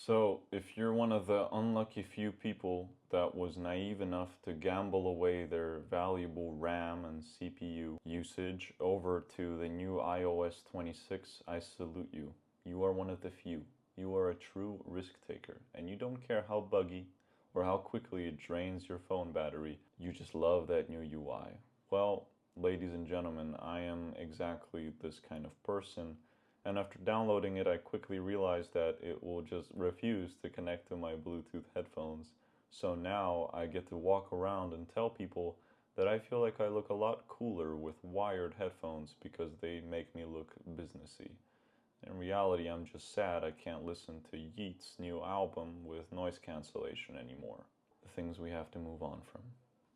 So, if you're one of the unlucky few people that was naive enough to gamble away their valuable RAM and CPU usage over to the new iOS 26, I salute you. You are one of the few. You are a true risk taker, and you don't care how buggy or how quickly it drains your phone battery. You just love that new UI. Well, ladies and gentlemen, I am exactly this kind of person, and after downloading it, I quickly realized that it will just refuse to connect to my Bluetooth headphones. So now I get to walk around and tell people that I feel like I look a lot cooler with wired headphones because they make me look businessy. In reality, I'm just sad I can't listen to Yeat's new album with noise cancellation anymore. The things we have to move on from.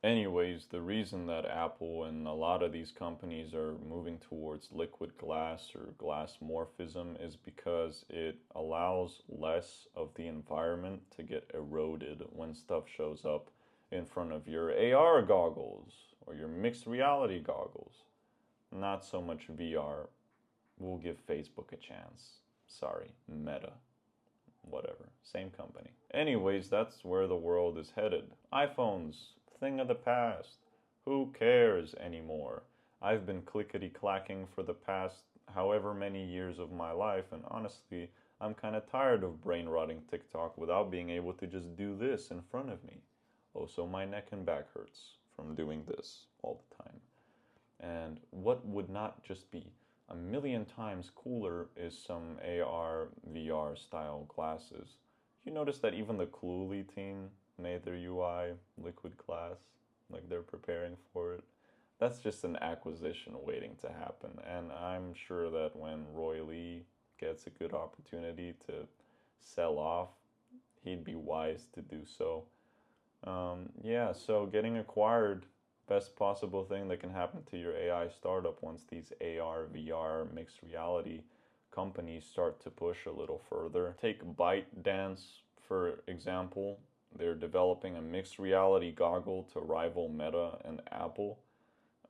Anyways, the reason that Apple and a lot of these companies are moving towards liquid glass or glass morphism is because it allows less of the environment to get eroded when stuff shows up in front of your AR goggles or your mixed reality goggles. Not so much VR. We'll give Facebook a chance. Sorry, Meta. Whatever, same company. Anyways, that's where the world is headed. iPhones, thing of the past. Who cares anymore? I've been clickety clacking for the past however many years of my life, and honestly, I'm kind of tired of brain rotting TikTok without being able to just do this in front of me. Also, my neck and back hurts from doing this all the time. And what would not just be a million times cooler is some AR, VR style glasses. You notice that even the Cluely team made their UI liquid glass, like they're preparing for it. That's just an acquisition waiting to happen. And I'm sure that when Roy Lee gets a good opportunity to sell off, he'd be wise to do so. Yeah, so getting acquired, best possible thing that can happen to your AI startup once these AR, VR, mixed reality companies start to push a little further. Take ByteDance, for example. They're developing a mixed reality goggle to rival Meta and Apple.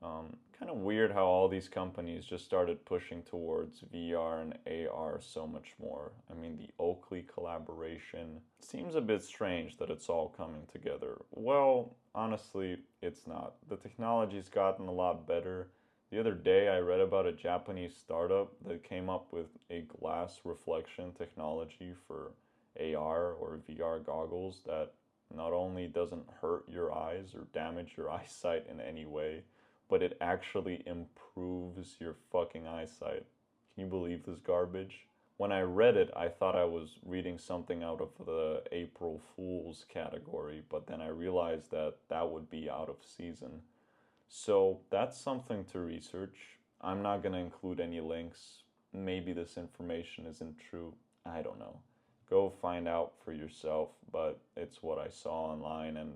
Kind of weird how all these companies just started pushing towards VR and AR so much more. I mean, the Oakley collaboration seems a bit strange that it's all coming together. Well, honestly, it's not. The technology's gotten a lot better. The other day, I read about a Japanese startup that came up with a glass reflection technology for AR or VR goggles that not only doesn't hurt your eyes or damage your eyesight in any way, but it actually improves your fucking eyesight. Can you believe this garbage? When I read it, I thought I was reading something out of the April Fool's category, but then I realized that that would be out of season. So that's something to research. I'm not going to include any links. Maybe this information isn't true. I don't know. Go find out for yourself, but it's what I saw online, and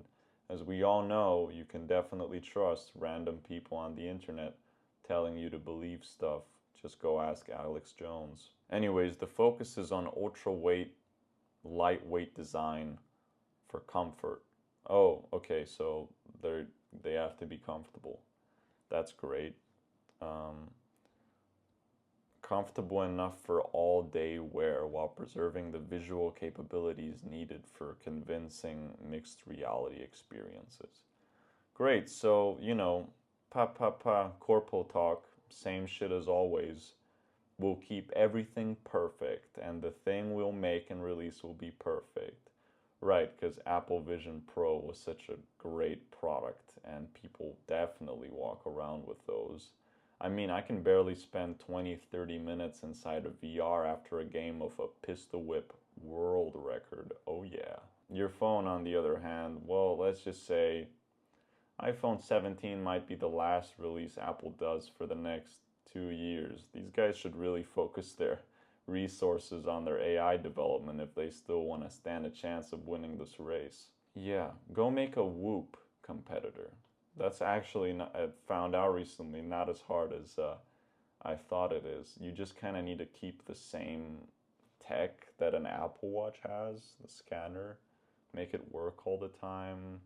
as we all know, you can definitely trust random people on the internet telling you to believe stuff. Just go ask Alex Jones. Anyways, the focus is on ultra weight, lightweight design for comfort. Oh, okay, so they have to be comfortable. That's great. Um, Comfortable enough for all day wear while preserving the visual capabilities needed for convincing mixed reality experiences. Great, so, corporal talk, same shit as always. We'll keep everything perfect, and the thing we'll make and release will be perfect. Right, because Apple Vision Pro was such a great product, and people definitely walk around with those. I mean, I can barely spend 20, 30 minutes inside of VR after a game of a pistol whip world record. Oh, yeah. Your phone, on the other hand, well, let's just say iPhone 17 might be the last release Apple does for the next 2 years. These guys should really focus their resources on their AI development if they still want to stand a chance of winning this race. Yeah, go make a Whoop competitor. That's actually, not, I found out recently, not as hard as I thought it is. You just kind of need to keep the same tech that an Apple Watch has, the scanner, make it work all the time,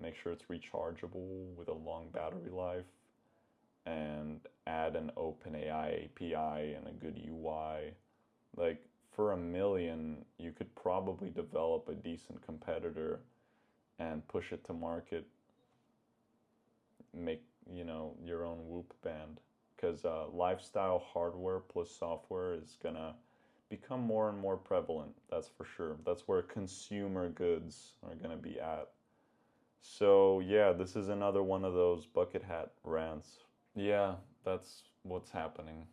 make sure it's rechargeable with a long battery life, and add an OpenAI API and a good UI. Like, for $1 million, you could probably develop a decent competitor and push it to market, make, you know, your own Whoop band. Because lifestyle hardware plus software is gonna become more and more prevalent, that's for sure. That's where consumer goods are gonna be at. So, yeah, this is another one of those bucket hat rants. Yeah, that's what's happening.